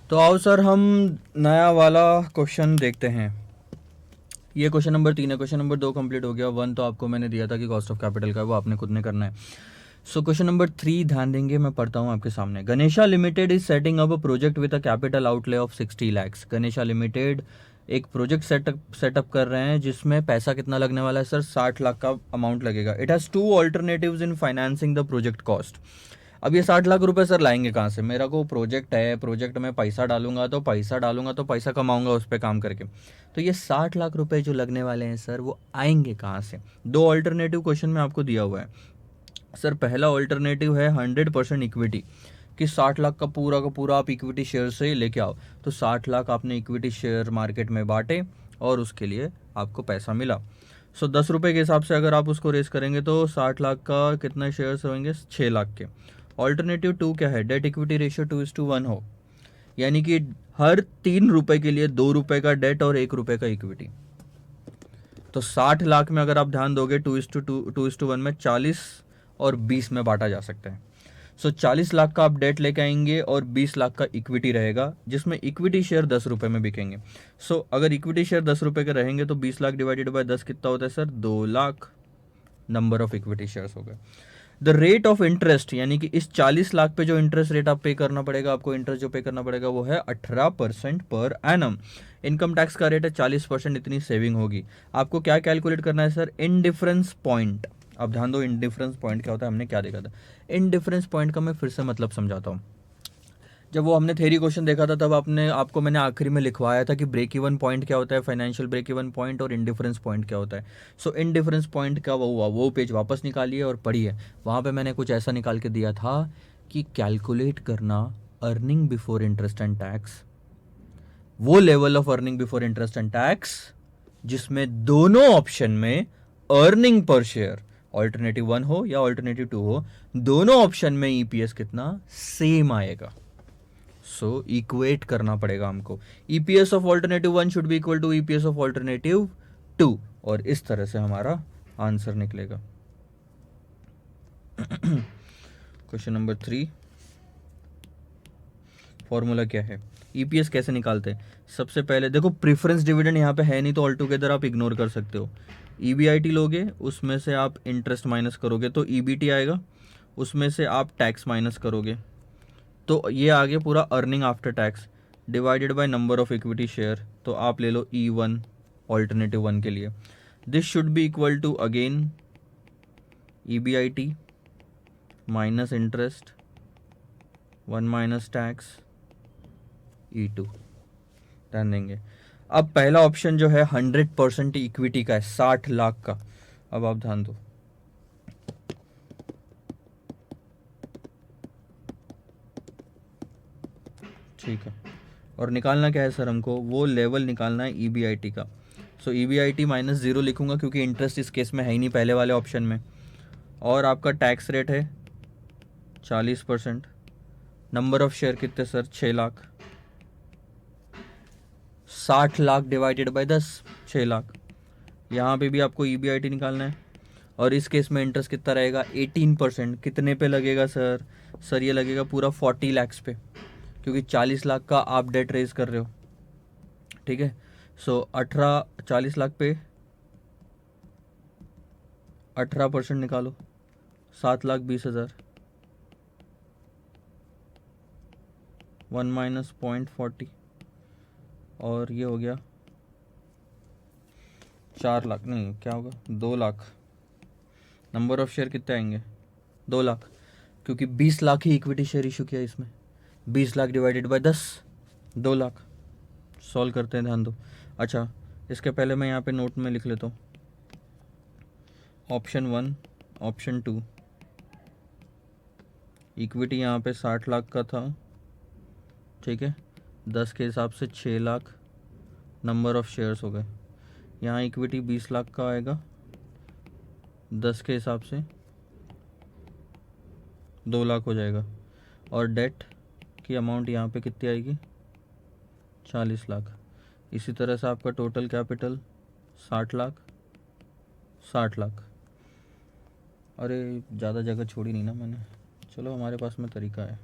तो आओ सर हम नया वाला क्वेश्चन देखते हैं। ये क्वेश्चन नंबर 3 है। क्वेश्चन नंबर 2 कंप्लीट हो गया। 1 तो आपको मैंने दिया था कि कॉस्ट ऑफ कैपिटल का, वो आपने खुद ने करना है। सो क्वेश्चन नंबर 3 ध्यान देंगे, मैं पढ़ता हूँ आपके सामने। Ganesha limited is setting up a project with a capital outlay of 60 lakhs. Ganesha limited एक प्रोजेक्ट सेटअप कर रहे हैं जिसमें पैसा कितना लगने वाला है सर? 60 लाख का अमाउंट लगेगा। It has two alternatives in financing the project cost. अब ये 60 लाख रुपए सर लाएंगे कहाँ से? मेरा को प्रोजेक्ट है, प्रोजेक्ट में पैसा डालूंगा तो पैसा कमाऊंगा उस पर काम करके। तो ये 60 लाख रुपए जो लगने वाले हैं सर, वो आएंगे कहाँ से? दो ऑल्टरनेटिव क्वेश्चन में आपको दिया हुआ है सर। पहला ऑल्टरनेटिव है 100% इक्विटी, कि 60 लाख का पूरा आप इक्विटी शेयर से लेके आओ। तो 60 लाख आपने इक्विटी शेयर मार्केट में बांटे और उसके लिए आपको पैसा मिला। सो 10 रुपये के हिसाब से अगर आप उसको रेस करेंगे तो 60 लाख का कितने शेयर्स होंगे? 6 लाख के। ऑल्टरनेटिव 2 क्या है? डेट इक्विटी रेशियो 2:1 हो, यानी कि हर 3 रुपए के लिए 2 रुपए का डेट और 1 रुपए का इक्विटी। तो 60 लाख में अगर आप ध्यान दोगे 2:1 में 40 और 20 में बांटा जा सकता है। सो 40 लाख का आप डेट लेके आएंगे और 20 लाख का इक्विटी रहेगा, जिसमें इक्विटी शेयर 10 रुपए में बिकेंगे। सो अगर इक्विटी शेयर 10 रुपए के रहेंगे तो 20 लाख डिवाइडेड बाय 10 कितना होता है sir? 2 lakh number of equity shares हो गए। द रेट ऑफ इंटरेस्ट, यानी कि इस 40 लाख पे जो इंटरेस्ट रेट आप पे करना पड़ेगा, आपको इंटरेस्ट जो पे करना पड़ेगा वो है 18% पर एनम। इनकम टैक्स का रेट है 40%, इतनी सेविंग होगी। आपको क्या कैलकुलेट करना है सर? Indifference point. अब ध्यान दो, इनडिफरेंस पॉइंट क्या होता है, हमने क्या देखा था। इनडिफरेंस पॉइंट का मैं फिर से मतलब समझाता हूँ। जब वो हमने थ्योरी क्वेश्चन देखा था तब आपको मैंने आखिरी में लिखवाया था कि ब्रेक इवन पॉइंट क्या होता है, फाइनेंशियल ब्रेक इवन पॉइंट, और इनडिफरेंस पॉइंट क्या होता है। सो इनडिफरेंस पॉइंट का वो हुआ, वो पेज वापस निकालिए और पढ़िए। वहाँ पे मैंने कुछ ऐसा निकाल के दिया था कि कैलकुलेट करना earning before interest and tax, वो level of earning before interest and tax जिसमें दोनों ऑप्शन में अर्निंग पर शेयर ऑल्टरनेटिव 1 हो या ऑल्टरनेटिव 2 हो, दोनों ऑप्शन में ईपीएस कितना सेम आएगा। सो इक्वेट करना पड़ेगा हमको। EPS of alternative 1 should be equal to EPS of alternative 2, और इस तरह से हमारा आंसर निकलेगा। क्वेश्चन नंबर 3, फॉर्मूला क्या है? ईपीएस कैसे निकालते हैं? सबसे पहले देखो, प्रेफरेंस डिविडेंड यहाँ पे है नहीं तो ऑल टुगेदर आप इग्नोर कर सकते हो। ईबीआईटी लोगे, उसमें से आप इंटरेस्ट माइनस करोगे तो ईबीटी आएगा, उसमें से आप टैक्स माइनस करोगे तो ये आ गया पूरा earning after tax divided by number of equity share. तो आप ले लो E1 ऑल्टरनेटिव 1 के लिए। This should be equal to again EBIT minus interest 1 minus tax E2। ध्यान देंगे। अब पहला ऑप्शन जो है 100% इक्विटी का है, 60 लाख का। अब आप ध्यान दो, ठीक है। और निकालना क्या है सर हमको? वो लेवल निकालना है ईबीआईटी का। सो ईबीआईटी माइनस 0 लिखूंगा क्योंकि इंटरेस्ट इस केस में है ही नहीं पहले वाले ऑप्शन में। और आपका टैक्स रेट है 40%। नंबर ऑफ शेयर कितने sir? 6 lakh. 60 lakh divided by 10, 6 lakh. यहाँ पे भी आपको ईबीआईटी निकालना है। और इस केस में इंटरेस्ट कितना रहेगा? 18%। कितने पे लगेगा सर? सर ये लगेगा पूरा 40 लैक्स पे, क्योंकि 40 लाख का आप डेट रेज कर रहे हो, ठीक है। सो 40 लाख पे 18% निकालो, 7,20,000। 1 माइनस 0.40, और ये हो गया 4 लाख, नहीं क्या होगा, 2 लाख। नंबर ऑफ शेयर कितने आएंगे? 2 लाख, क्योंकि 20 लाख ही इक्विटी शेयर इशू किया इसमें। 20 lakh divided by 10, 2 lakh. Solve करते हैं, ध्यान दो। अच्छा, इसके पहले मैं यहाँ पे नोट में लिख लेता हूँ। ऑप्शन 1, ऑप्शन 2, इक्विटी यहाँ पे 60 लाख का था, ठीक है। 10 के हिसाब से 6 लाख नंबर ऑफ शेयर्स हो गए। यहाँ इक्विटी 20 लाख का आएगा, 10 के हिसाब से 2 लाख हो जाएगा। और डेट की अमाउंट यहाँ पे कितनी आएगी? 40 लाख। इसी तरह से आपका टोटल कैपिटल 60 लाख, 60 लाख। अरे ज़्यादा जगह छोड़ी नहीं ना मैंने, चलो हमारे पास में तरीका है।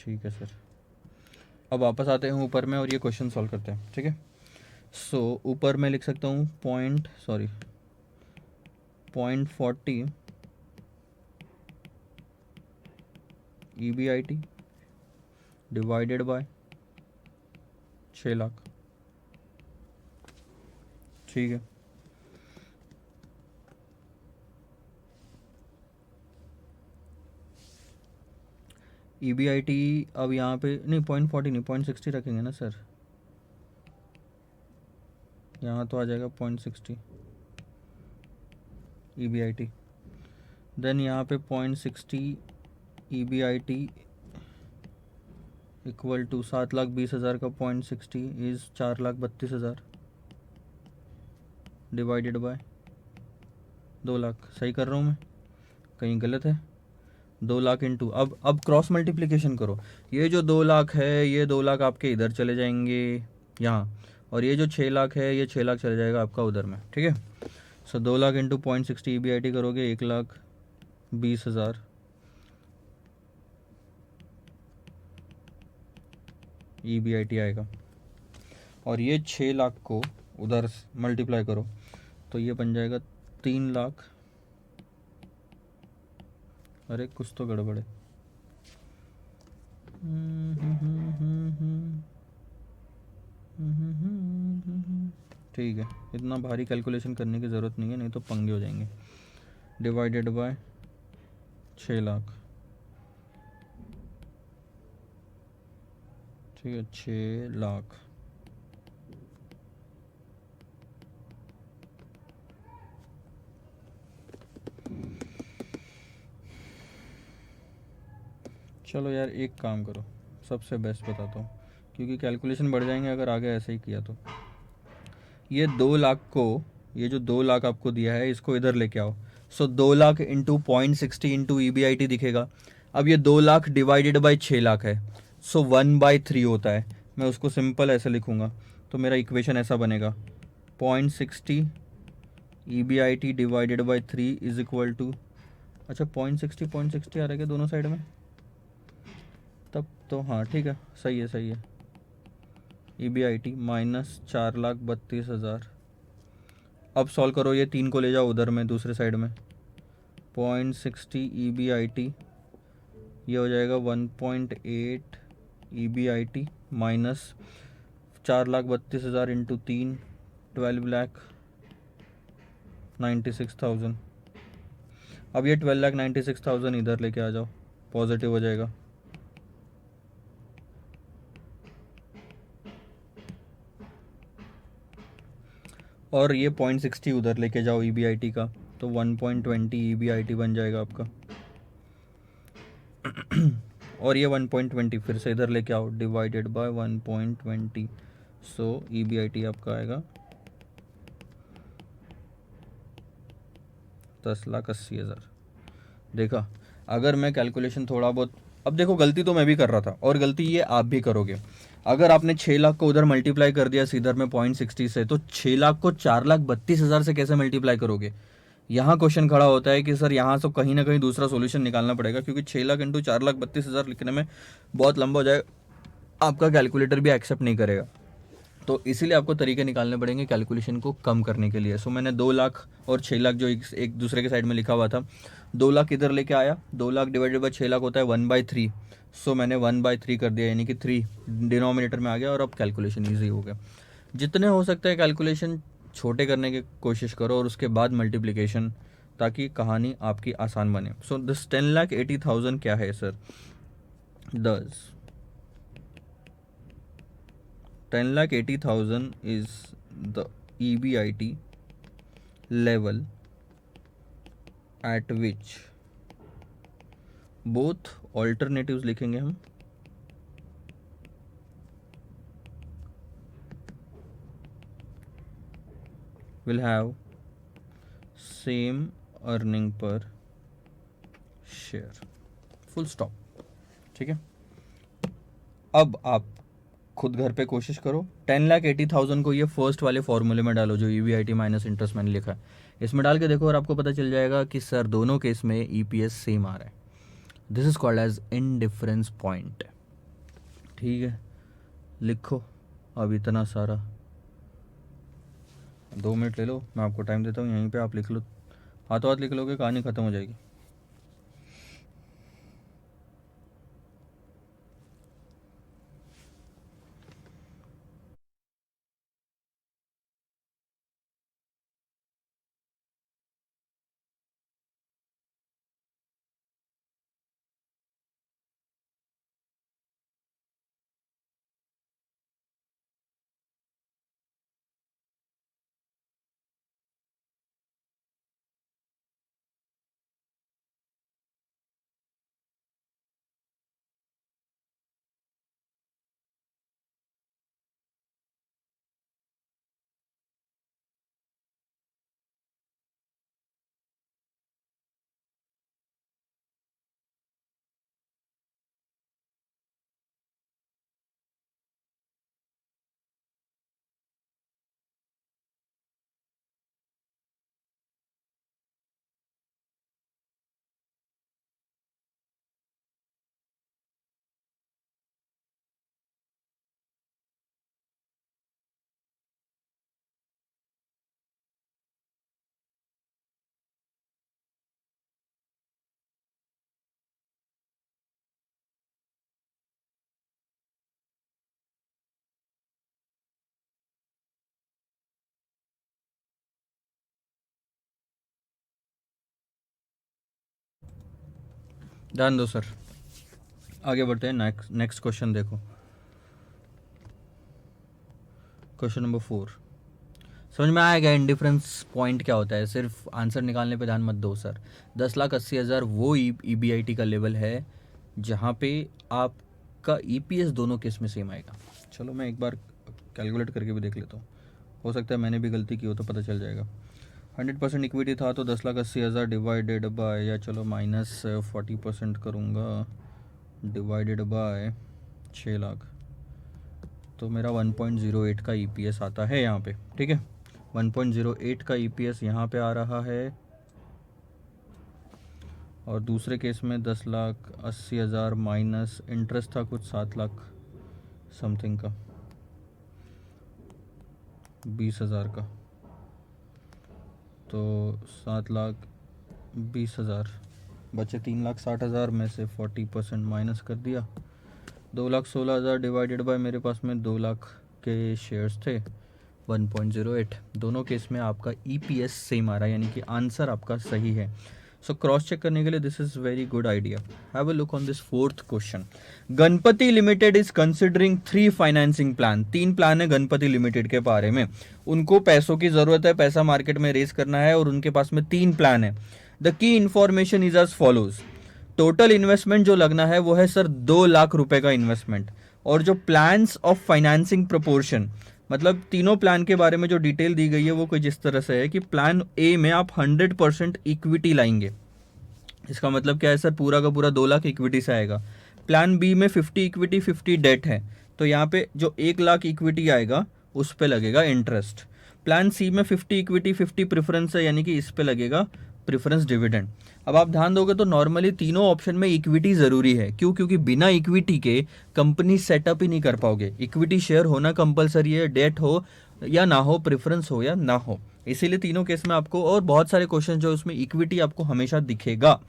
ठीक है सर, अब वापस आते हैं ऊपर में और ये क्वेश्चन सॉल्व करते हैं, ठीक है। सो ऊपर मैं लिख सकता हूँ 0.40 EBIT डिवाइडेड बाय 6 लाख, ठीक है। EBIT अब यहाँ पे नहीं 0.40 नहीं 0.60 रखेंगे ना सर, यहाँ तो आ जाएगा 0.60 EBIT, देन यहाँ पे 0.60 EBIT इक्वल टू 7,20,000 का 0.60 इज़ 4,32,000 डिवाइडेड बाय 2 लाख। सही कर रहा हूँ मैं, कहीं गलत है? 2 लाख इंटू, अब क्रॉस मल्टीप्लिकेशन करो, ये जो 2 लाख है ये 2 लाख आपके इधर चले जाएंगे यहाँ, और ये जो 6 लाख है ये 6 लाख चले जाएगा आपका उधर में, ठीक है। सो 2 लाख इंटू 0.60 EBIT करोगे 1,20,000 EBIT आएगा, और ये 6 लाख को उधर मल्टीप्लाई करो तो ये बन जाएगा 3 लाख, अरे कुछ तो गड़बड़ है, ठीक है, इतना भारी कैलकुलेशन करने की ज़रूरत नहीं है, नहीं तो पंगे हो जाएंगे। डिवाइडेड बाय 6 लाख, ठीक है, 6 लाख। चलो यार एक काम करो, सबसे बेस्ट बताता हूँ, क्योंकि कैलकुलेशन बढ़ जाएंगे अगर आगे ऐसे ही किया तो। ये 2 लाख को, ये जो 2 लाख आपको दिया है इसको इधर लेके आओ। सो 2 लाख इंटू 0.60 इंटू EBIT दिखेगा। अब ये 2 लाख डिवाइडेड बाई 6 लाख है, सो 1/3 होता है। मैं उसको सिंपल ऐसे लिखूँगा तो मेरा इक्वेशन ऐसा बनेगा 0.60 EBIT divided by 3 is equal to, अच्छा 0.60 आ रहा है दोनों साइड में, तब तो हाँ ठीक है, सही है सही है। EBIT minus 4,32,000। अब सॉल्व करो, ये 3 को ले जाओ उधर में दूसरे साइड में, 0.60 EBIT ये हो जाएगा 1.8 EBIT माइनस 4,32,000 इंटू 3 12,96,000। अब ये 12,96,000 इधर लेके आ जाओ, पॉजिटिव हो जाएगा। और ये 0.60 उधर लेके जाओ EBIT का, तो 1.20 EBIT बन जाएगा आपका। और ये 1.20 फिर से इधर लेके आओ, डिवाइडेड बाय 1.20, सो EBIT आपका आएगा 10,80,000। देखा, अगर मैं कैलकुलेशन थोड़ा बहुत, अब देखो गलती तो मैं भी कर रहा था और गलती ये आप भी करोगे। अगर आपने 6 लाख को उधर मल्टीप्लाई कर दिया सीधर में 0.60 से, तो 6 लाख को 4,32,000 से कैसे मल्टीप्लाई करोगे? यहाँ क्वेश्चन खड़ा होता है कि सर यहाँ से कहीं ना कहीं दूसरा सॉल्यूशन निकालना पड़ेगा, क्योंकि 6 लाख इंटू 4,32,000 लिखने में बहुत लंबा हो जाएगा, आपका कैलकुलेटर भी एक्सेप्ट नहीं करेगा। तो इसीलिए आपको तरीके निकालने पड़ेंगे कैलकुलेशन को कम करने के लिए। सो मैंने 2 लाख और 6 लाख जो एक दूसरे के साइड में लिखा हुआ था, 2 लाख इधर लेके आया, 2 लाख डिवाइडेड बाय 6 लाख होता है 1/3, सो मैंने 1/3 कर दिया, यानी कि 3 डिनोमिनेटर में आ गया और अब कैलकुलेशन ईजी हो गया। जितने हो सकते हैं कैलकुलेशन छोटे करने की कोशिश करो और उसके बाद मल्टीप्लिकेशन, ताकि कहानी आपकी आसान बने। सो दिस 10,80,000 क्या है sir? 10,80,000 is the EBIT level at which both alternatives लिखेंगे हम, will have same earning per share, full stop। ठीक है, अब आप खुद घर पे कोशिश करो, 10,80,000 को ये फर्स्ट वाले फॉर्मूले में डालो जो EBIT माइनस इंटरेस्ट मैंने लिखा है, इसमें डाल के देखो और आपको पता चल जाएगा कि सर दोनों केस में EPS सेम आ रहा है। This is called as indifference point. ठीक है, लिखो अब इतना सारा। 2 मिनट ले लो, मैं आपको टाइम देता हूँ, यहीं पे आप लिख लो, हाथों हाथ लिख लोगे कहानी ख़त्म हो जाएगी। ध्यान दो सर, आगे बढ़ते हैं। नेक्स्ट क्वेश्चन देखो, क्वेश्चन नंबर 4। समझ में आएगा इंडिफरेंस पॉइंट क्या होता है, सिर्फ आंसर निकालने पे ध्यान मत दो सर। 10,80,000 वो EBIT का लेवल है जहाँ पे आपका EPS दोनों केस में सेम आएगा। चलो मैं एक बार कैलकुलेट करके भी देख लेता हूँ, हो सकता है मैंने भी गलती की हो तो पता चल जाएगा। 100% इक्विटी था तो 10,80,000 डिवाइडेड बाय, या चलो -40% करूँगा, डिवाइडेड बाय 6 लाख, तो मेरा 1.08 का EPS आता है यहाँ पे। ठीक है, 1.08 का EPS यहाँ पे आ रहा है, और दूसरे केस में 10,80,000 माइनस इंटरेस्ट था कुछ 7 लाख समथिंग का, 20,000 का, तो 7,20,000 बचे, 3,60,000 में से 40% माइनस कर दिया, 2,16,000 डिवाइडेड बाय, मेरे पास में 2 लाख के शेयर्स थे, 1.08। दोनों केस में आपका EPS सेम आ रहा है, यानी कि आंसर आपका सही है। सो क्रॉस चेक करने के लिए this is very good idea. Have a look on this 4th question. Ganpati limited is considering 3 financing plan. 3 plan है गणपति लिमिटेड के बारे में, उनको पैसों की जरूरत है, पैसा मार्केट में रेस करना है, और उनके पास में 3 प्लान है। The key information is as follows. Total investment जो लगना है वो है सर 2 लाख रुपए का इन्वेस्टमेंट, और जो प्लान्स ऑफ फाइनेंसिंग प्रोपोर्शन, मतलब तीनों प्लान के बारे में जो डिटेल दी गई है वो कुछ इस तरह से है कि प्लान ए में आप 100% इक्विटी लाएंगे। इसका मतलब क्या है सर, पूरा का पूरा 2 लाख इक्विटी से आएगा। प्लान बी में 50 इक्विटी 50 डेट है, तो यहाँ पे जो 1 लाख इक्विटी आएगा उस पे लगेगा इंटरेस्ट। प्लान सी में 50 इक्विटी 50 प्रेफरेंस है, यानी कि इस पे लगेगा प्रेफरेंस डिविडेंड। अब आप ध्यान दोगे तो नॉर्मली तीनों ऑप्शन में इक्विटी जरूरी है। क्यों? क्योंकि बिना इक्विटी के कंपनी सेटअप ही नहीं कर पाओगे। इक्विटी शेयर होना कंपलसरी है, डेट हो या ना हो, प्रेफरेंस हो या ना हो, इसीलिए तीनों केस में आपको, और बहुत सारे क्वेश्चन जो उसमें इक्विटी आपको हमेशा दिखेगा।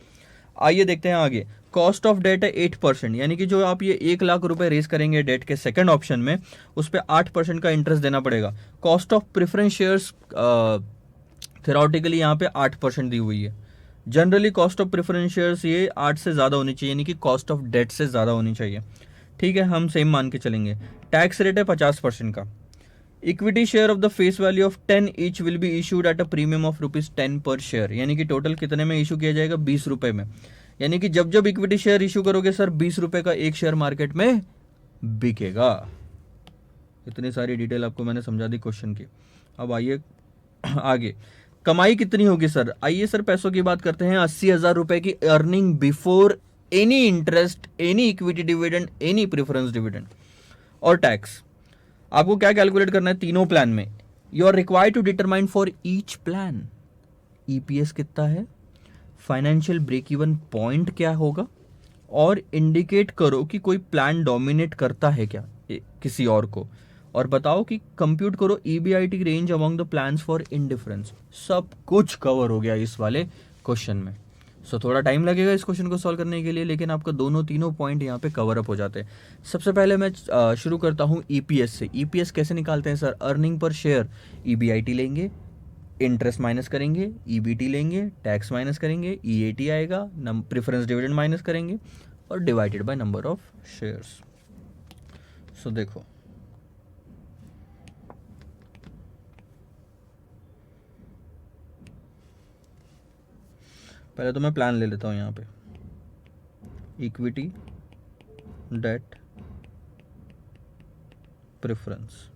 आइए देखते हैं आगे। कॉस्ट ऑफ डेट है 8%, यानी कि जो आप ये 1 लाख रुपए रेस करेंगे डेट के सेकंड ऑप्शन में, उस पर 8% का इंटरेस्ट देना पड़ेगा। Cost of preference shares theoretically यहाँ पे 8% दी हुई है। Generally cost of preference shares ये 8 से ज़्यादा होनी चाहिए, यानी कि कॉस्ट ऑफ डेट से ज़्यादा होनी चाहिए। ठीक है, हम सेम मान के चलेंगे। टैक्स रेट है 50% का। Equity share of the face value of 10 each will be issued at a premium of ₹10 पर शेयर, यानी कि टोटल कितने में इशू किया जाएगा? 20 रुपए में। यानी कि जब जब इक्विटी शेयर इशू करोगे सर, 20 रुपए का एक शेयर मार्केट में बिकेगा। इतनी सारी डिटेल आपको मैंने समझा दी क्वेश्चन की। अब आइए आगे, कमाई कितनी होगी सर? आइए सर पैसों की बात करते हैं। 80,000 रुपए की earning before any interest, any equity dividend, any preference dividend और टैक्स। आपको क्या कैलकुलेट करना है तीनों प्लान में? You are required to determine for each plan EPS कितना है, फाइनेंशियल ब्रेक इवन पॉइंट क्या होगा, और इंडिकेट करो कि कोई प्लान डोमिनेट करता है क्या किसी और को, और बताओ कि कंप्यूट करो EBIT range among the plans for indifference. सब कुछ कवर हो गया इस वाले क्वेश्चन में। सो थोड़ा टाइम लगेगा इस क्वेश्चन को सॉल्व करने के लिए, लेकिन आपका दोनों तीनों पॉइंट यहाँ पे कवर अप हो जाते हैं। सबसे पहले मैं शुरू करता हूँ EPS से। EPS कैसे निकालते हैं sir? Earning per share, EBIT लेंगे, इंटरेस्ट माइनस करेंगे, EBT लेंगे, टैक्स माइनस करेंगे, EAT आएगा, प्रेफरेंस डिविडेंड माइनस करेंगे और divided by number of shares. So देखो, पहले तो मैं प्लान ले लेता हूँ यहाँ पे, equity, debt, preference.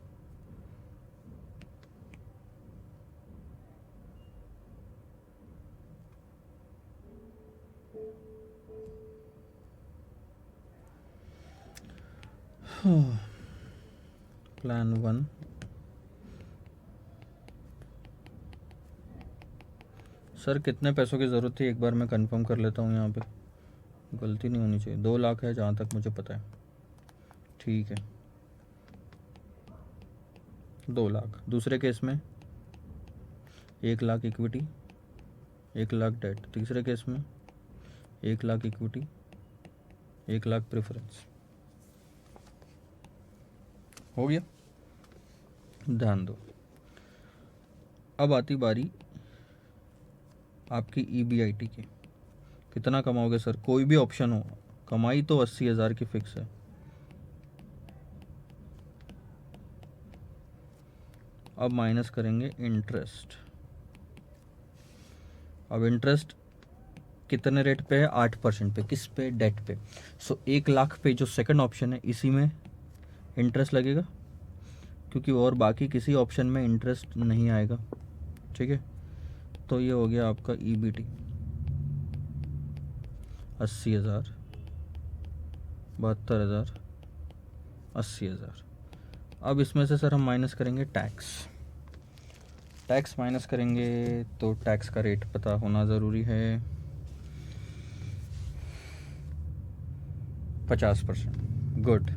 Plan 1, sir कितने पैसों की ज़रूरत थी एक बार मैं कंफर्म कर लेता हूँ, यहाँ पे गलती नहीं होनी चाहिए। 2 लाख है जहाँ तक मुझे पता है, ठीक है 2 लाख। दूसरे केस में 1 लाख इक्विटी, 1 लाख डेट। तीसरे केस में 1 लाख इक्विटी, 1 लाख प्रेफरेंस। हो गया, ध्यान दो। अब आती बारी आपकी EBIT की। कितना कमाओगे सर? कोई भी ऑप्शन हो, कमाई तो 80,000 की फिक्स है। अब माइनस करेंगे इंटरेस्ट। अब इंटरेस्ट कितने रेट पे है? 8% पे। किस पे? डेट पे। सो 1 लाख पे जो सेकंड ऑप्शन है इसी में इंटरेस्ट लगेगा, क्योंकि और बाकी किसी ऑप्शन में इंटरेस्ट नहीं आएगा, ठीक है। तो ये हो गया आपका EBT 80,000, 72,000, 80,000। अब इसमें से सर हम माइनस करेंगे टैक्स। टैक्स माइनस करेंगे तो टैक्स का रेट पता होना ज़रूरी है, 50%। गुड।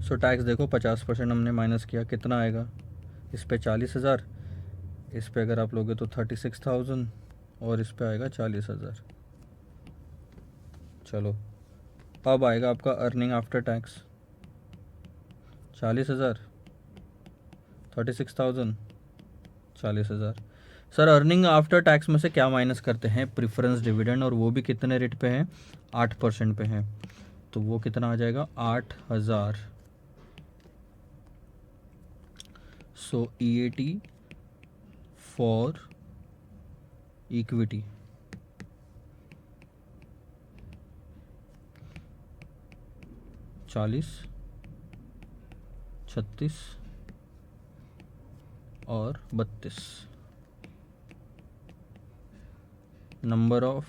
सो टैक्स देखो 50% हमने माइनस किया, कितना आएगा? इस पे 40,000, इस पे अगर आप लोगे तो 36,000 और इस पे आएगा 40,000। चलो, अब आएगा आपका earning after tax 40,000, 36,000, 40,000। Sir earning after tax में से क्या माइनस करते हैं? प्रेफरेंस डिविडेंड, और वो भी कितने रेट पे है? 8% पे है। तो वो कितना आ जाएगा? 8,000। सो EAT फॉर इक्विटी 40, 36 और 32। Number of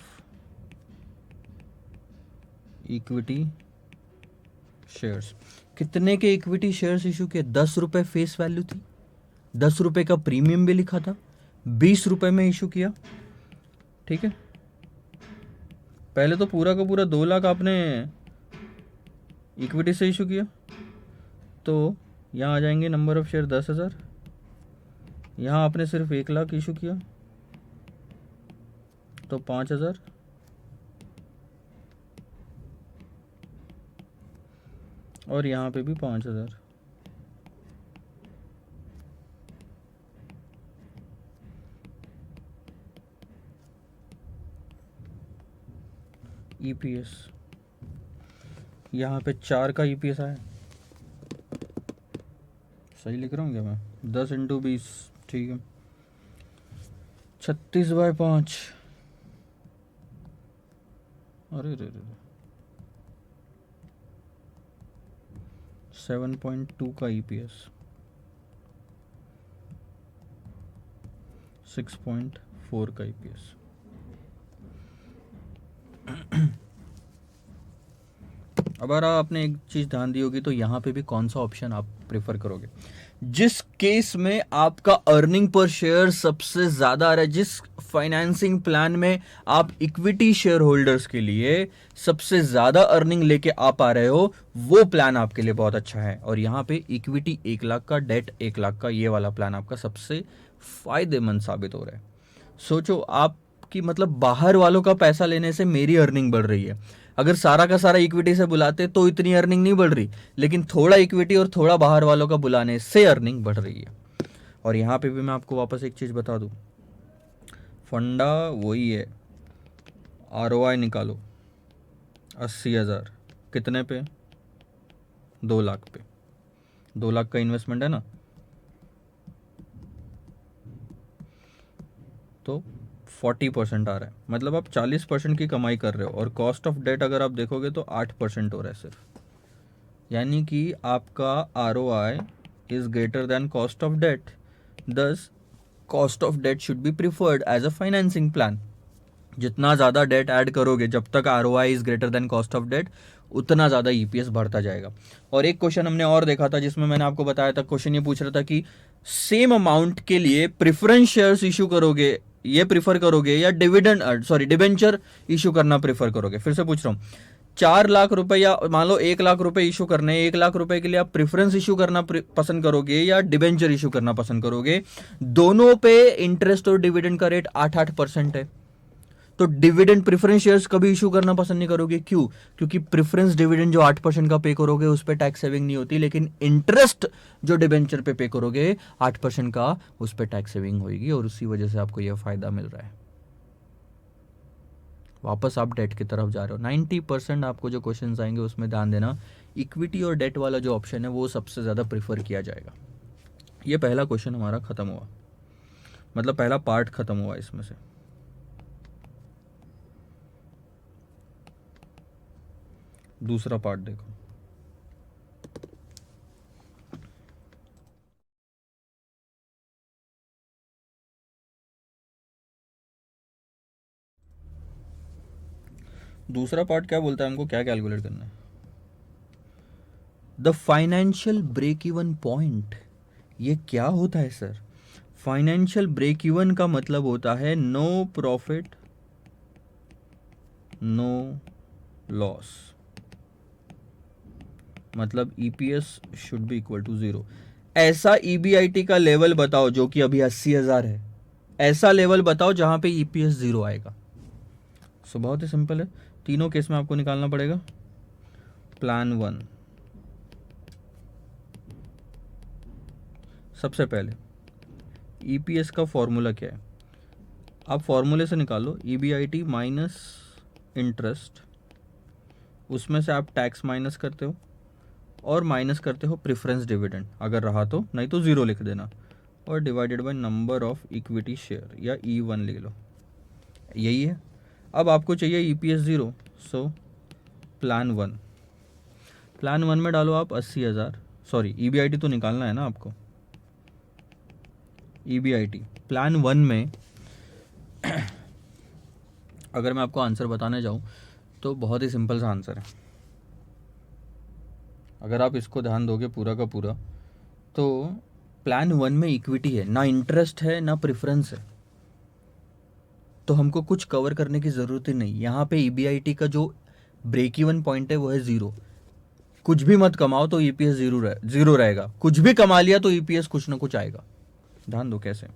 equity shares. कितने के इक्विटी शेयर्स इशू किए? 10 रुपये फेस वैल्यू थी, 10 रुपये का प्रीमियम भी लिखा था, 20 रुपये में इशू किया, ठीक है। पहले तो पूरा का पूरा 2 लाख आपने इक्विटी से इशू किया, तो यहाँ आ जाएंगे नंबर ऑफ शेयर 10,000। यहाँ आपने सिर्फ 1 लाख इशू किया तो 5,000, और यहाँ पे भी 5,000। EPS यहाँ पे 4 का EPS आया, सही लिख रहा हूँ क्या मैं? 10 × 20, ठीक है, 36/5। अरे रे रे, 7.2 का EPS, 6.4 का EPS। अब अगर आपने एक चीज़ ध्यान दी होगी तो यहाँ पे भी कौन सा ऑप्शन आप प्रेफर करोगे? जिस केस में आपका अर्निंग पर शेयर सबसे ज्यादा आ रहा है। जिस फाइनेंसिंग प्लान में आप इक्विटी शेयर होल्डर्स के लिए सबसे ज्यादा अर्निंग लेके आ पा रहे हो, वो प्लान आपके लिए बहुत अच्छा है। और यहां पे इक्विटी 1 लाख का, डेट 1 लाख का, ये वाला प्लान आपका सबसे फायदेमंद साबित हो रहा है। सोचो आपकी मतलब बाहर वालों का पैसा लेने से मेरी अर्निंग बढ़ रही है। अगर सारा का सारा इक्विटी से बुलाते तो इतनी अर्निंग नहीं बढ़ रही, लेकिन थोड़ा इक्विटी और थोड़ा बाहर वालों का बुलाने से अर्निंग बढ़ रही है। और यहां पे भी मैं आपको वापस एक चीज बता दूं, फंडा वही है। आरओआई निकालो 80,000 कितने पे? 2 लाख पे। 2 लाख का इन्वेस्टमेंट है ना, तो 40% आ रहा है, मतलब आप 40% की कमाई कर रहे हो। और कॉस्ट ऑफ डेट अगर आप देखोगे तो 8% हो रहा है सिर्फ। यानी कि आपका R O I is greater than cost of debt. Thus cost of debt should be preferred as a financing plan. जितना ज़्यादा डेट ऐड करोगे, जब तक R O I is greater than cost of debt, उतना ज़्यादा EPS बढ़ता जाएगा। और एक क्वेश्चन हमने और देखा था जिसमें मैंने आपको बताया था, क्वेश्चन ये पूछ रहा था कि सेम अमाउंट के लिए प्रेफरेंस शेयर्स इशू करोगे, ये प्रीफर करोगे, या डिविडेंड सॉरी डिबेंचर इशू करना प्रीफर करोगे। फिर से पूछ रहा हूँ, 4 लाख रुपए या मान लो 1 लाख रुपए इशू करने, 1 लाख रुपए के लिए आप प्रेफरेंस इशू करना पसंद करोगे या डिबेंचर इशू करना पसंद करोगे? दोनों पे इंटरेस्ट और डिविडेंड का रेट 8-8% है। तो डिविडेंड प्रेफरेंस शेयर्स कभी इशू करना पसंद नहीं करोगे, क्यों? क्योंकि प्रेफरेंस डिविडेंड जो 8% का पे करोगे उस पर टैक्स सेविंग नहीं होती, लेकिन इंटरेस्ट जो डिबेंचर पे करोगे 8% का, उस पर टैक्स सेविंग होगी, और उसी वजह से आपको यह फायदा मिल रहा है। वापस आप डेट की तरफ जा रहे हो। 90% आपको जो क्वेश्चन आएंगे उसमें ध्यान देना, इक्विटी और डेट वाला जो ऑप्शन है वो सबसे ज़्यादा प्रीफर किया जाएगा। ये पहला क्वेश्चन हमारा खत्म हुआ, मतलब पहला पार्ट खत्म हुआ इसमें से। दूसरा पार्ट देखो। दूसरा पार्ट क्या बोलता है, हमको क्या कैलकुलेट करना है? The financial break even point. ये क्या होता है सर? फाइनेंशियल ब्रेक इवन का मतलब होता है नो प्रॉफिट नो लॉस, मतलब EPS should be equal to 0। ऐसा ईबीआईटी का लेवल बताओ जो कि अभी 80,000 है, ऐसा लेवल बताओ जहां पे ईपीएस 0 आएगा। सो बहुत ही सिंपल है, तीनों केस में आपको निकालना पड़ेगा। प्लान 1, सबसे पहले ईपीएस का फॉर्मूला क्या है? आप फॉर्मूले से निकालो, ईबीआईटी माइनस इंटरेस्ट, उसमें से आप टैक्स माइनस करते हो और माइनस करते हो प्रेफरेंस डिविडेंड अगर रहा तो, नहीं तो 0 लिख देना, और divided by number of equity share या E1 लिख लो। यही है। अब आपको चाहिए ईपीएस 0, सो प्लान 1 में डालो आप 80,000। सॉरी, ईबीआईटी तो निकालना है ना आपको। ईबीआईटी प्लान 1 में अगर मैं आपको आंसर बताने जाऊं तो बहुत ही सिंपल सा आंसर है। अगर आप इसको ध्यान दोगे पूरा का पूरा, तो प्लान 1 में इक्विटी है, ना इंटरेस्ट है ना प्रेफरेंस है, तो हमको कुछ कवर करने की ज़रूरत ही नहीं। यहाँ पे ईबीआईटी का जो ब्रेक इवन पॉइंट है वो है 0। कुछ भी मत कमाओ तो ईपीएस 0 रहेगा, कुछ भी कमा लिया तो ईपीएस कुछ ना कुछ आएगा। ध्यान दो कैसे।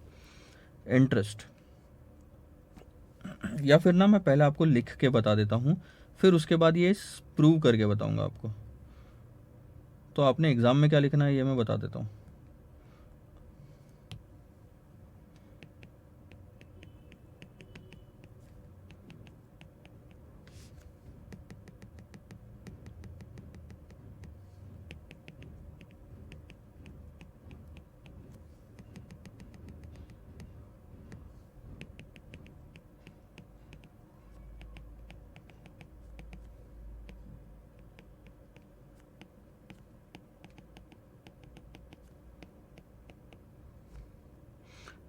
इंटरेस्ट, या फिर ना मैं पहले आपको लिख के बता देता हूँ, फिर उसके बाद ये प्रूव करके बताऊंगा आपको। तो आपने एग्ज़ाम में क्या लिखना है ये मैं बता देता हूँ।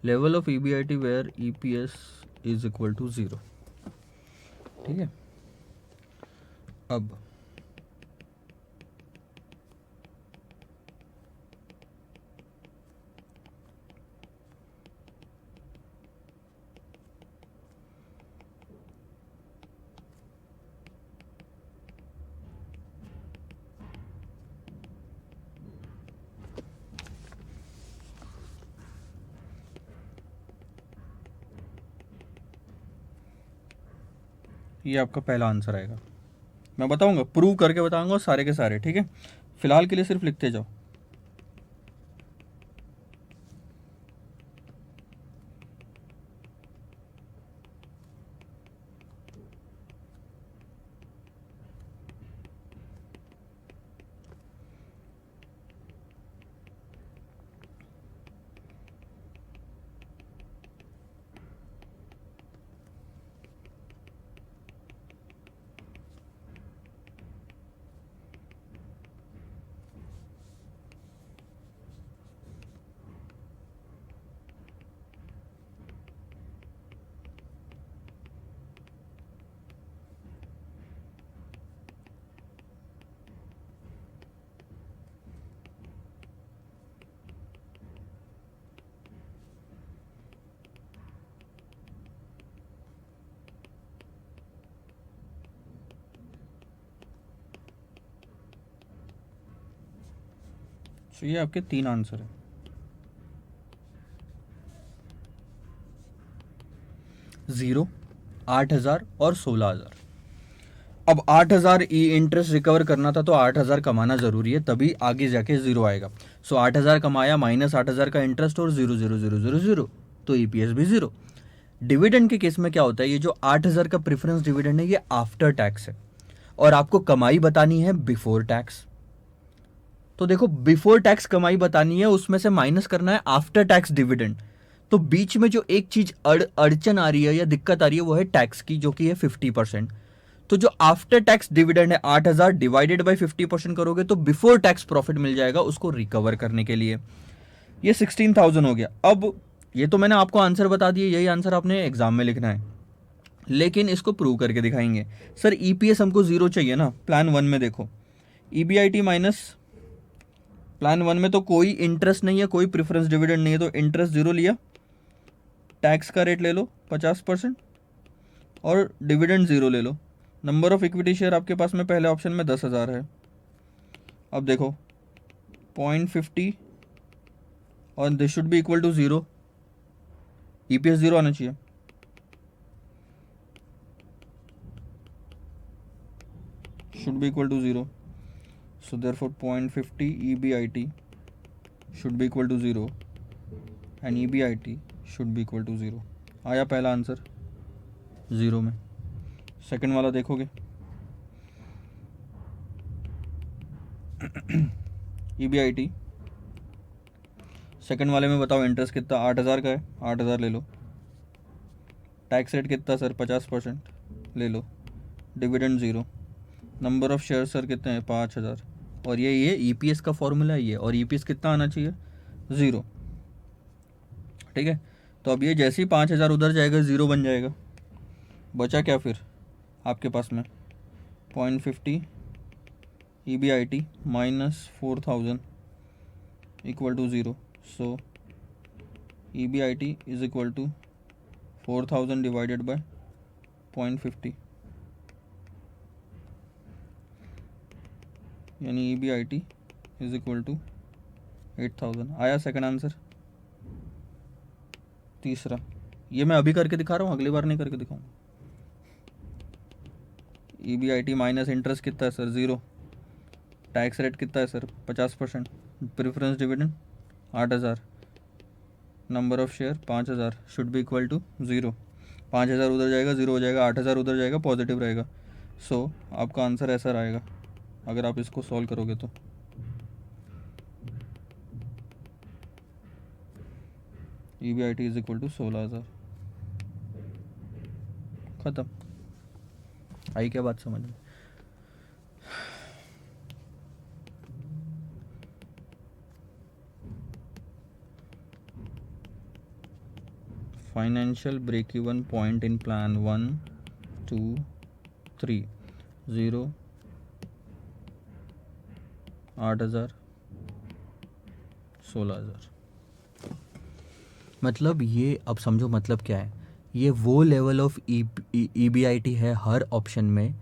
Level of EBIT where EPS is equal to 0। ठीक है। अब ये आपका पहला आंसर आएगा। मैं बताऊंगा, प्रूव करके बताऊंगा सारे के सारे, ठीक है। फिलहाल के लिए सिर्फ लिखते जाओ। तो ये आपके 3 आंसर है। जीरो, 8,000 और 16,000। अब 8,000 ई इंटरेस्ट रिकवर करना था तो 8,000 कमाना जरूरी है, तभी आगे जाके जीरो आएगा। सो 8,000 कमाया माइनस 8,000 का इंटरेस्ट और 0,0,0,0,0 तो ईपीएस भी जीरो। डिविडेंड के केस में क्या होता है, ये जो 8,000 का प्रेफरेंस डिविडेंड है ये आफ्टर टैक्स है और आपको कमाई बतानी है बिफोर टैक्स। तो देखो, बिफोर टैक्स कमाई बतानी है, उसमें से माइनस करना है आफ्टर टैक्स डिविडेंड। तो बीच में जो एक चीज अड़चन आ रही है या दिक्कत आ रही है वो है टैक्स की, जो कि है 50%। तो जो आफ्टर टैक्स डिविडेंड है 8,000 डिवाइडेड बाय 50% करोगे तो बिफोर टैक्स प्रॉफिट मिल जाएगा उसको रिकवर करने के लिए। ये 16,000 हो गया। अब ये तो मैंने आपको आंसर बता दिए, यही आंसर आपने एग्जाम में लिखना है, लेकिन इसको प्रूव करके दिखाएंगे। सर ईपीएस हमको जीरो चाहिए ना, प्लान 1 में देखो ईबीआईटी माइनस, प्लान 1 में तो कोई इंटरेस्ट नहीं है, कोई प्रेफरेंस डिविडेंड नहीं है, तो इंटरेस्ट जीरो लिया, टैक्स का रेट ले लो 50% और डिविडेंड जीरो ले लो। नंबर ऑफ इक्विटी शेयर आपके पास में पहले ऑप्शन में 10,000 है। अब देखो 0.50 और this should be equal to zero, EPS zero आना चाहिए। should be equal to 0, so therefore 0.50 EBIT should be equal to 0 and EBIT should be equal to 0। आया पहला आंसर जीरो में। सेकंड वाला देखोगे EBIT, सेकंड वाले में बताओ इंटरेस्ट कितना, 8,000 का है, 8,000 ले लो। टैक्स रेट कितना सर, 50% ले लो। Dividend zero. Number of share sir कितने हैं, 5,000। और ये ईपीएस का फॉर्मूला है ये, और ईपीएस कितना आना चाहिए, ज़ीरो। ठीक है, तो अब ये जैसे ही 5,000 उधर जाएगा ज़ीरो बन जाएगा। बचा क्या फिर आपके पास में, 0.50 EBIT minus 4,000 equal to zero. So EBIT is equal to 4,000 divided by 0.50, यानी EBIT इज इक्वल टू 8,000। आया सेकंड आंसर। तीसरा, ये मैं अभी करके दिखा रहा हूँ, अगली बार नहीं करके दिखाऊंगा। EBIT माइनस इंटरेस्ट कितना है सर, ज़ीरो। टैक्स रेट कितना है sir, 50%। Preference dividend 8,000। Number of share 5,000 should be equal to zero. 5,000 उधर जाएगा ज़ीरो हो जाएगा, 8,000 उधर जाएगा पॉजिटिव रहेगा। सो आपका आंसर ऐसा रहेगा अगर आप इसको सॉल्व करोगे तो। EBIT is equal to 16,000। खत्म। आई क्या बात समझ में। Financial break even point in plan 1, 2, 3, 0, 8,000, 16,000। मतलब ये अब समझो मतलब क्या है, ये वो लेवल ऑफ EBIT है हर ऑप्शन में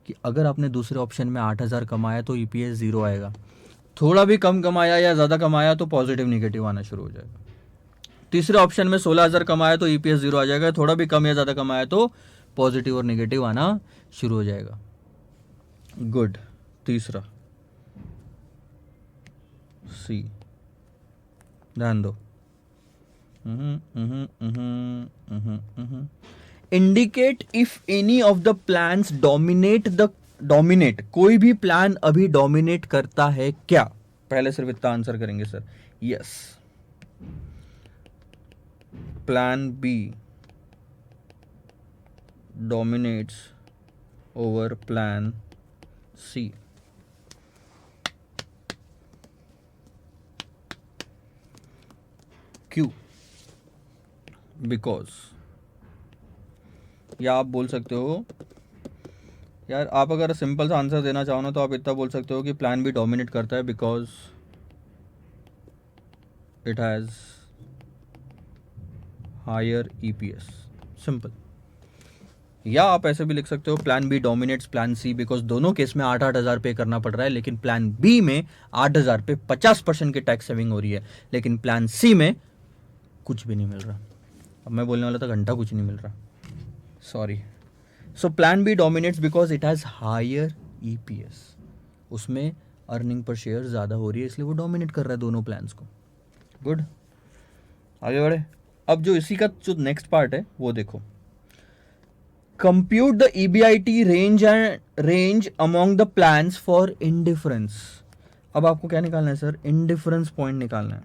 कि अगर आपने दूसरे ऑप्शन में 8,000 कमाया तो EPS ज़ीरो आएगा, थोड़ा भी कम कमाया या ज़्यादा कमाया तो पॉजिटिव निगेटिव आना शुरू हो जाएगा। तीसरे ऑप्शन में 16,000 कमाया तो EPS ज़ीरो आ जाएगा, थोड़ा भी कम या ज़्यादा कमाया तो पॉजिटिव और नेगेटिव आना शुरू हो जाएगा। गुड। तीसरा सी, ध्यान दो। Indicate if any of the plans dominate, कोई भी प्लान अभी डोमिनेट करता है क्या? पहले सिर्फ इतना आंसर करेंगे sir, yes. Plan B dominates over plan C. क्यों? बिकॉज, या आप बोल सकते हो यार, आप अगर सिंपल सा आंसर देना चाहो ना तो आप इतना बोल सकते हो कि प्लान भी डोमिनेट करता है because it has higher EPS, simple. या आप ऐसे भी लिख सकते हो plan B dominates plan C because दोनों केस में 8,000 पे करना पड़ रहा है, लेकिन प्लान बी में 8,000 पे 50% की टैक्स सेविंग हो रही है, लेकिन प्लान सी में कुछ भी नहीं मिल रहा। अब मैं बोलने वाला था घंटा कुछ नहीं मिल रहा, sorry. So plan B dominates because it has higher EPS, उसमें अर्निंग पर शेयर ज़्यादा हो रही है, इसलिए वो डोमिनेट कर रहा है दोनों प्लान्स को। गुड, आगे बढ़े। अब जो इसी का जो नेक्स्ट पार्ट है वो देखो। Compute the EBIT range among the plans for indifference. अब आपको क्या निकालना है सर? इंडिफरेंस पॉइंट निकालना है।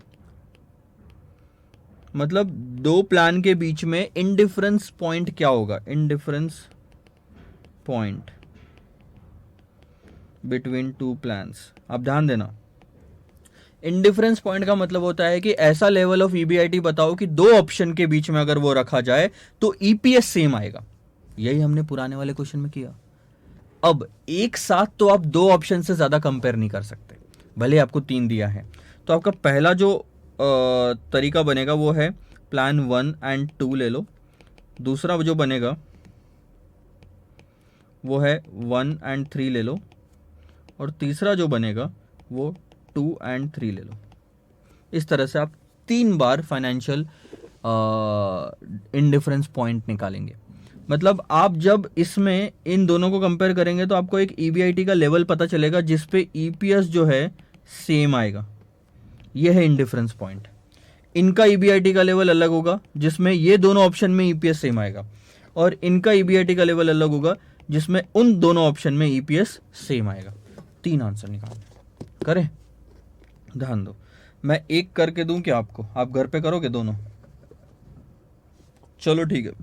मतलब दो प्लान के बीच में इंडिफरेंस पॉइंट क्या होगा? Indifference point between two plans. अब ध्यान देना, इंडिफरेंस पॉइंट का मतलब होता है कि ऐसा लेवल ऑफ ईबीआईटी बताओ कि दो ऑप्शन के बीच में अगर वो रखा जाए तो ईपीएस सेम आएगा। यही हमने पुराने वाले क्वेश्चन में किया। अब एक साथ तो आप दो ऑप्शन से ज्यादा कंपेयर नहीं कर सकते, भले आपको 3 दिया है। तो आपका पहला जो तरीका बनेगा वो है प्लान 1 एंड 2 ले लो। दूसरा जो बनेगा वो है 1 एंड 3 ले लो। और तीसरा जो बनेगा वो 2 एंड 3 ले लो। इस तरह से आप 3 बार फाइनेंशियल इंडिफरेंस पॉइंट निकालेंगे। मतलब आप जब इसमें इन दोनों को कंपेयर करेंगे तो आपको एक ईबीआईटी का लेवल पता चलेगा जिसपे ईपीएस जो है सेम आएगा। यह है इंडिफरेंस पॉइंट। इनका ईबीआईटी का लेवल अलग होगा जिसमें ये दोनों ऑप्शन में ईपीएस सेम आएगा, और इनका ईबीआईटी का लेवल अलग होगा जिसमें उन दोनों ऑप्शन में ईपीएस सेम आएगा। 3 आंसर निकालने करें। ध्यान दो, मैं एक करके दूं क्या आपको? आप घर पे करोगे दोनों? चलो ठीक है,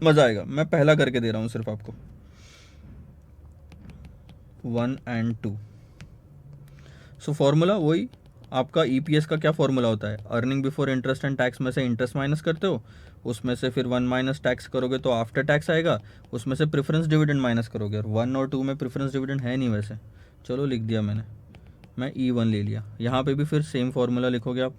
मजा आएगा। मैं पहला करके दे रहा हूं सिर्फ आपको, 1 एंड 2। सो फॉर्मूला वही आपका ईपीएस का क्या फॉर्मूला होता है? Earning before interest and tax में से इंटरेस्ट माइनस करते हो, उसमें से फिर 1 माइनस टैक्स करोगे तो आफ्टर टैक्स आएगा, उसमें से प्रेफरेंस डिविडेंड माइनस करोगे। और 1 और 2 में प्रेफरेंस डिविडेंड है नहीं वैसे, चलो लिख दिया मैंने, मैं E1 ले लिया। यहाँ पे भी फिर सेम फॉर्मूला लिखोगे आप।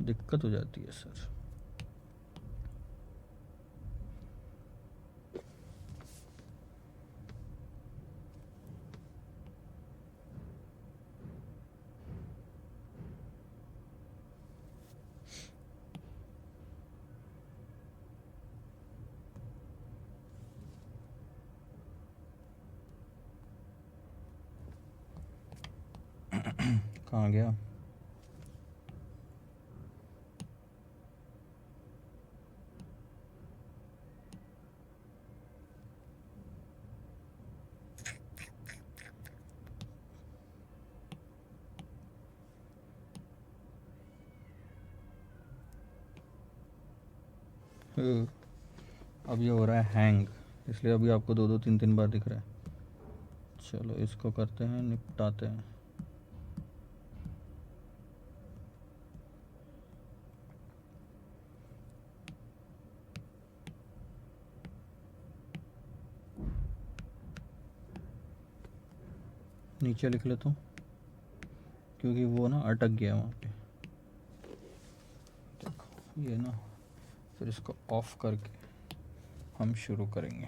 दिक्कत हो जाती है सर। कहाँ गया? अब ये हो रहा है हैंग, इसलिए अभी आपको 2-2 3-3 बार दिख रहा है। चलो इसको करते हैं, निपटाते हैं। नीचे लिख लेता हूँ, क्योंकि वो ना अटक गया वहाँ पे। देखो ये ना, फिर इसको ऑफ करके हम शुरू करेंगे।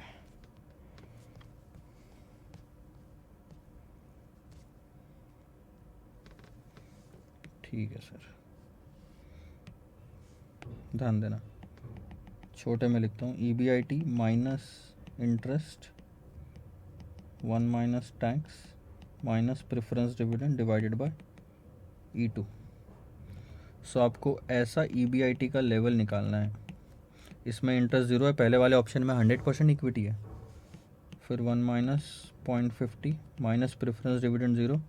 ठीक है सर, ध्यान देना, छोटे में लिखता हूँ, EBIT minus interest 1 minus tax minus preference dividend divided by E2। सो आपको ऐसा EBIT का लेवल निकालना है। इसमें इंटरेस्ट 0 है, पहले वाले ऑप्शन में 100% इक्विटी है, फिर 1 माइनस 0.50 माइनस प्रेफरेंस डिविडेंड 0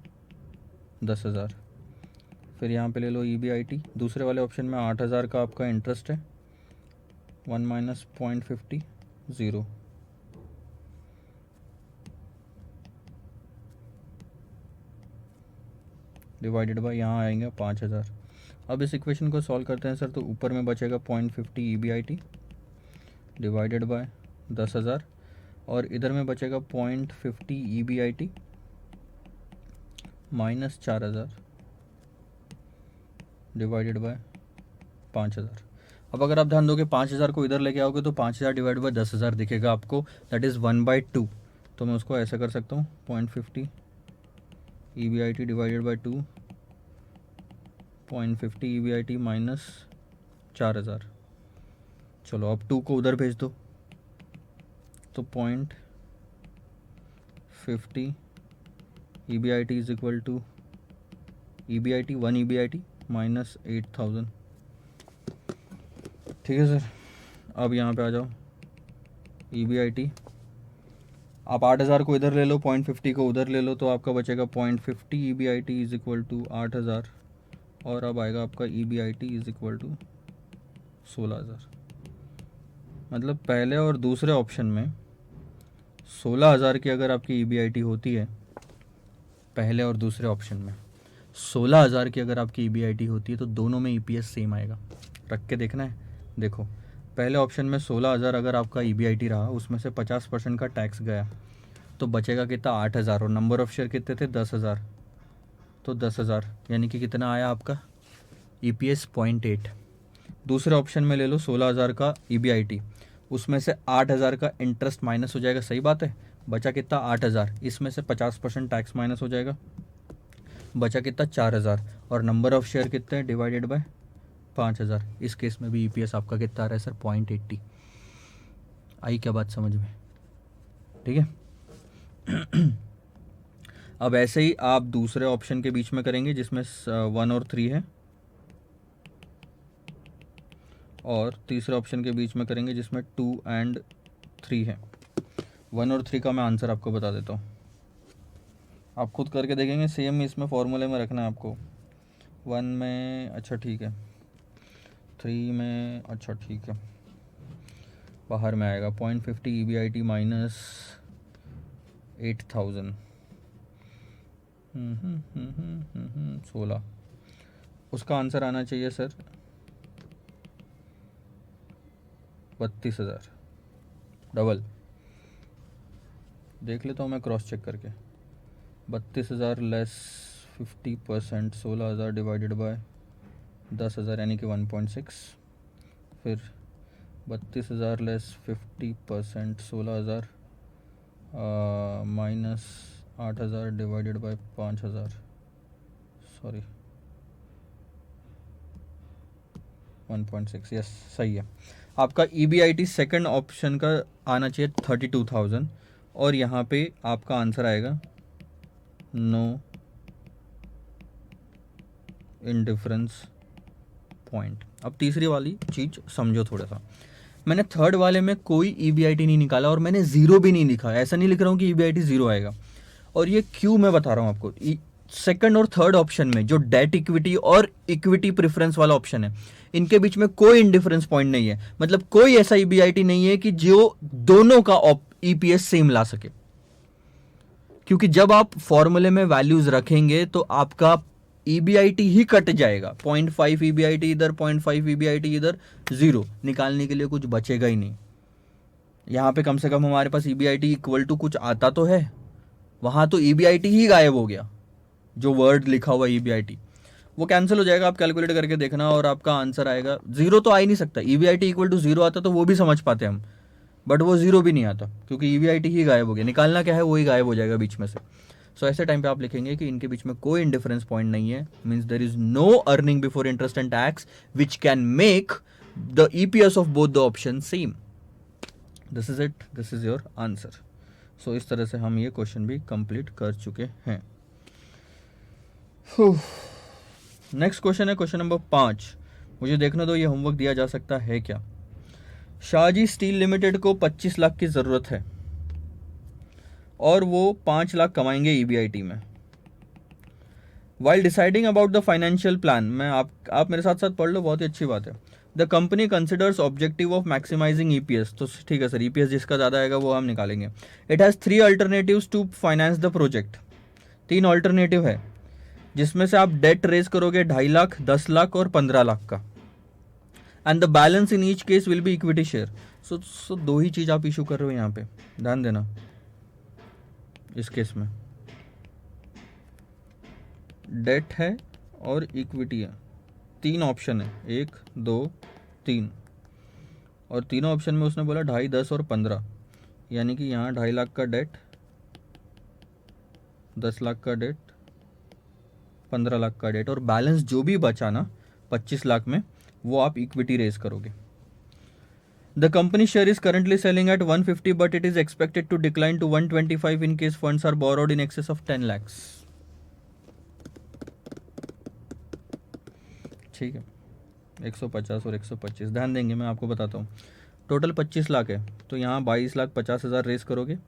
10,000। फिर यहाँ पे ले लो EBIT, दूसरे वाले ऑप्शन में 8,000 का आपका इंटरेस्ट है, 1 माइनस 0.50 0, डिवाइडेड बाय यहाँ आएंगे 5,000। अब इस इक्वेशन को सॉल्व करते हैं सर, तो ऊपर में बचेगा 0.50 EBIT डिवाइडेड बाय 10,000, और इधर में बचेगा 0.50 EBIT माइनस 4,000 डिवाइडेड बाय 5,000। अब अगर आप ध्यान दोगे 5,000 को इधर लेके आओगे तो 5,000 डिवाइड बाय 10,000 दिखेगा आपको, दैट इज़ 1/2। तो मैं उसको ऐसे कर सकता हूँ, 0.50 EBIT divided by 2, 0.50 EBIT minus 4,000। चलो अब 2 को उधर भेज दो, तो 0.50 EBIT is equal to EBIT 1 EBIT minus 8,000। ठीक है सर, अब यहाँ पे आ जाओ, EBIT आप 8,000 को इधर ले लो, 0.50 को उधर ले लो, तो आपका बचेगा 0.50 EBIT इज इक्वल टू 8,000, और अब आएगा आपका EBIT इज इक्वल टू 16,000। मतलब पहले और दूसरे ऑप्शन में 16,000 की अगर आपकी EBIT होती है, पहले और दूसरे ऑप्शन में 16,000 की अगर आपकी EBIT होती है, तो दोनों में EPS सेम आएगा। रख के देखना है। देखो पहले ऑप्शन में 16,000 अगर आपका EBIT रहा, उसमें से 50% का टैक्स गया, तो बचेगा कितना 8,000, और नंबर ऑफ शेयर कितने थे 10,000, तो 10,000 यानी कि कितना आया आपका EPS 0.8। दूसरे ऑप्शन में ले लो 16,000 का EBIT, उसमें से 8,000 का इंटरेस्ट माइनस हो जाएगा, सही बात है, बचा कितना 8,000, इसमें से 50% टैक्स माइनस हो जाएगा, बचा कितना 4,000, और नंबर ऑफ शेयर कितने हैं डिवाइडेड बाय 5,000। इस केस में भी EPS आपका कितना आ रहा है सर 0.80। आई क्या बात समझ में? ठीक है। अब ऐसे ही आप दूसरे ऑप्शन के बीच में करेंगे जिसमें 1 और 3 है, और तीसरे ऑप्शन के बीच में करेंगे जिसमें 2 और 3 है। 1 और 3 का मैं आंसर आपको बता देता हूँ, आप खुद करके देखेंगे, सेम इसमें फॉर्मूले में रखना है आपको। 1 में अच्छा ठीक है, 3 में अच्छा ठीक है, बाहर में आएगा 0.50 EBIT माइनस 8,000 16, उसका आंसर आना चाहिए सर 32,000। डबल देख लेता हूँ मैं क्रॉस चेक करके, 32,000 लेस 50%, 16,000 डिवाइडेड बाय 10,000 यानी कि 1.6, फिर 32,000 less 50%, 16,000 minus 8,000 divided by 5,000, sorry 1.6, yes सही है। आपका EBIT सेकंड ऑप्शन का आना चाहिए 32,000, और यहाँ पे आपका आंसर आएगा नो इंडिफरेंस पॉइंट। अब तीसरी वाली चीज़ समझो थोड़ा सा, मैंने थर्ड वाले में कोई EBIT नहीं निकाला, और मैंने ज़ीरो भी नहीं लिखा, ऐसा नहीं लिख रहा हूँ कि EBIT ज़ीरो आएगा, और ये क्यों मैं बता रहा हूँ आपको। सेकंड और थर्ड ऑप्शन में जो डेट इक्विटी और इक्विटी प्रेफरेंस वाला ऑप्शन है, इनके बीच में कोई इंडिफरेंस पॉइंट नहीं है, मतलब कोई ऐसा EBIT नहीं है कि जो दोनों का EPS सेम ला सके, क्योंकि जब आप फॉर्मूले में वैल्यूज रखेंगे तो आपका EBIT ही कट जाएगा, 0.5 EBIT इधर, 0.5 EBIT इधर, जीरो निकालने के लिए कुछ बचेगा ही नहीं। यहाँ पे कम से कम हमारे पास EBIT इक्वल टू कुछ आता तो है, वहां तो EBIT ही गायब हो गया। जो वर्ड लिखा हुआ EBIT वो कैंसिल हो जाएगा, आप कैलकुलेट करके देखना और आपका आंसर आएगा। जीरो तो आ ही नहीं सकता, EBIT इक्वल टू जीरो आता तो वो भी समझ पाते हम, बट वो जीरो भी नहीं आता क्योंकि EBIT ही गायब हो गया, निकालना क्या है वही गायब हो जाएगा बीच में से। सो ऐसे टाइम पे आप लिखेंगे कि इनके बीच में कोई इंडिफरेंस पॉइंट नहीं है, means there is no earning before interest and tax which can make the EPS of both the option same. This is it, this is your answer. So इस तरह से हम ये क्वेश्चन भी कंप्लीट कर चुके हैं। नेक्स्ट क्वेश्चन है क्वेश्चन नंबर 5। मुझे देखने दो ये होमवर्क दिया जा सकता है क्या। शाहजी स्टील लिमिटेड को 25 लाख की ज़रूरत है और वो 5 लाख कमाएंगे EBIT में। While deciding about the financial plan, मैं आप मेरे साथ साथ पढ़ लो, बहुत ही अच्छी बात है। The company considers objective of maximising EPS, तो ठीक है सर, EPS जिसका ज़्यादा आएगा वो हम निकालेंगे। It has 3 alternatives to finance the project, 3 alternative है जिसमें से आप डेट रेज करोगे 2.5 लाख, 10 लाख और 15 लाख का, and the balance in each case will be equity share. So 2 ही चीज़ आप इशू कर रहे हो यहाँ पे, ध्यान देना। इस केस में डेट है और इक्विटी है, 3 ऑप्शन है, 1 2 3, और तीनों ऑप्शन में उसने बोला 2.5, 10 और 15, यानी कि यहाँ 2.5 लाख का डेट, 10 लाख का डेट, 15 लाख का डेट, और बैलेंस जो भी बचा ना 25 लाख में वो आप इक्विटी रेज करोगे। The company share is currently selling at 150 but it is expected to decline to 125 in case funds are borrowed in excess of 10 lakhs। ठीक है, 150 और 125 ध्यान देंगे, मैं आपको बताता हूँ। टोटल 25 लाख है, तो यहाँ 22,50,000 रेस करोगे,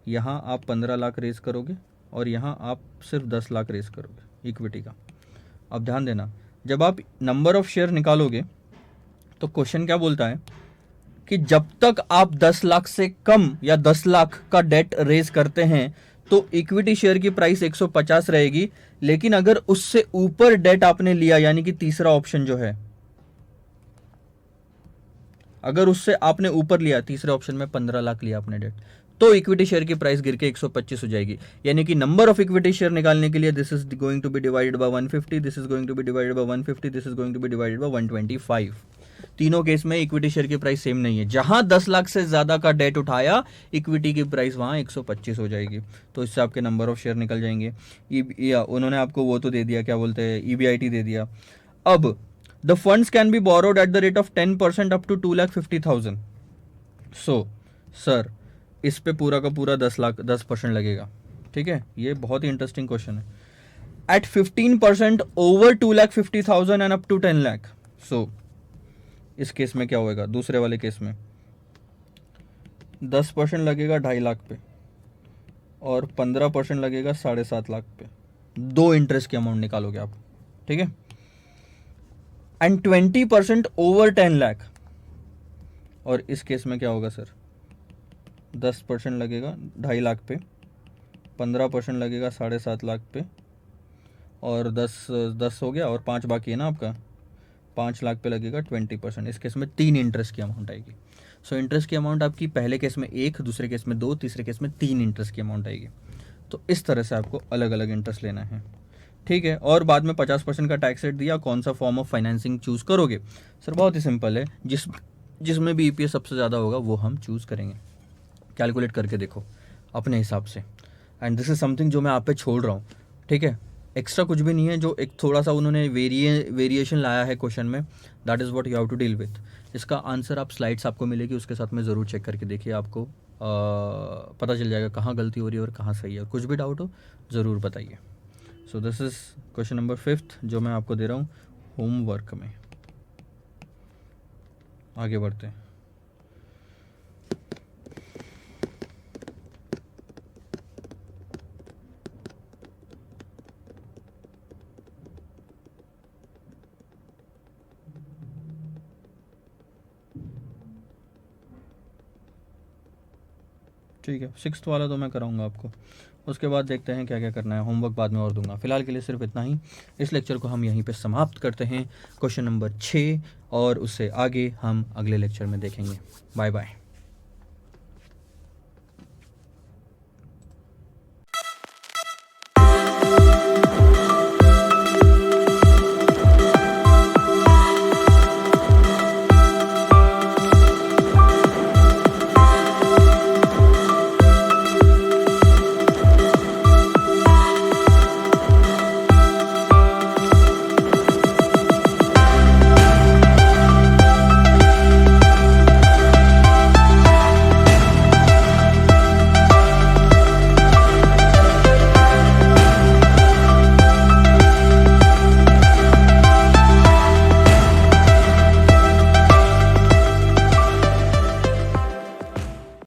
यहाँ आप 15 लाख रेस करोगे, और यहाँ आप सिर्फ 10 लाख रेस करोगे इक्विटी का। अब ध्यान देना, जब आप नंबर ऑफ शेयर निकालोगे तो क्वेश्चन क्या बोलता है कि जब तक आप 10 लाख से कम या 10 लाख का डेट रेज करते हैं तो इक्विटी शेयर की प्राइस 150 रहेगी, लेकिन अगर उससे ऊपर डेट आपने लिया, यानी कि तीसरा ऑप्शन जो है, अगर उससे आपने ऊपर लिया, तीसरे ऑप्शन में 15 लाख लिया आपने डेट, तो इक्विटी शेयर की प्राइस गिर के 125 हो जाएगी। यानी कि नंबर ऑफ इक्विटी शेयर निकालने के लिए this is going to be divided by 150, this is going to be divided by 150, this is going to be divided by 125। तीनों केस में इक्विटी शेयर की प्राइस सेम नहीं है, जहां 10 लाख से ज्यादा का डेट उठाया इक्विटी की प्राइस वहां 125 हो जाएगी, तो इससे आपके नंबर ऑफ शेयर निकल जाएंगे। उन्होंने आपको वो तो दे दिया, क्या बोलते हैं, EBIT दे दिया। अब the funds can be borrowed at the rate of 10% up to 2,50,000। So sir इस पे पूरा का पूरा 10% लगेगा। ठीक है, ये बहुत ही इंटरेस्टिंग क्वेश्चन है। At 15% over 2,50,000 and up to 10 lakh. So इस केस में क्या होएगा, दूसरे वाले केस में 10% लगेगा 2.5 लाख पे और 15% लगेगा 7.5 लाख पे। 2 इंटरेस्ट की अमाउंट निकालोगे आप, ठीक है, एंड 20% ओवर 10 लाख। और इस केस में क्या होगा सर, 10% लगेगा 2.5 लाख पे, 15% लगेगा 7.5 लाख पे, और 10 हो गया और 5 बाकी है ना आपका, 5 लाख पे लगेगा 20%। इस केस में 3 इंटरेस्ट की अमाउंट आएगी। सो इंटरेस्ट की अमाउंट आपकी पहले केस में 1, दूसरे केस में 2, तीसरे केस में 3 इंटरेस्ट की अमाउंट आएगी। तो इस तरह से आपको अलग अलग इंटरेस्ट लेना है, ठीक है। और बाद में 50% का टैक्स रेट दिया, कौन सा फॉर्म ऑफ फाइनेंसिंग चूज़ करोगे। सर बहुत ही सिंपल है, जिसमें भी EPS सबसे ज़्यादा होगा वो हम चूज़ करेंगे। कैलकुलेट करके देखो अपने हिसाब से, एंड दिस इज समथिंग जो मैं आप पे छोड़ रहा हूँ, ठीक है, एक्स्ट्रा कुछ भी नहीं है। जो एक थोड़ा सा उन्होंने वेरिएशन लाया है क्वेश्चन में, that is what you have to deal with. इसका आंसर आप स्लाइड्स आपको मिलेगी, उसके साथ में ज़रूर चेक करके देखिए, आपको पता चल जाएगा कहाँ गलती हो रही है और कहाँ सही है। और कुछ भी डाउट हो ज़रूर बताइए। So this is question number 5 जो मैं आपको दे रहा हूँ होमवर्क में। आगे बढ़ते हैं। ठीक है, 6th वाला तो मैं कराऊंगा आपको, उसके बाद देखते हैं क्या क्या करना है। होमवर्क बाद में और दूंगा, फिलहाल के लिए सिर्फ इतना ही। इस लेक्चर को हम यहीं पे समाप्त करते हैं, क्वेश्चन नंबर 6 और उससे आगे हम अगले लेक्चर में देखेंगे। Bye bye.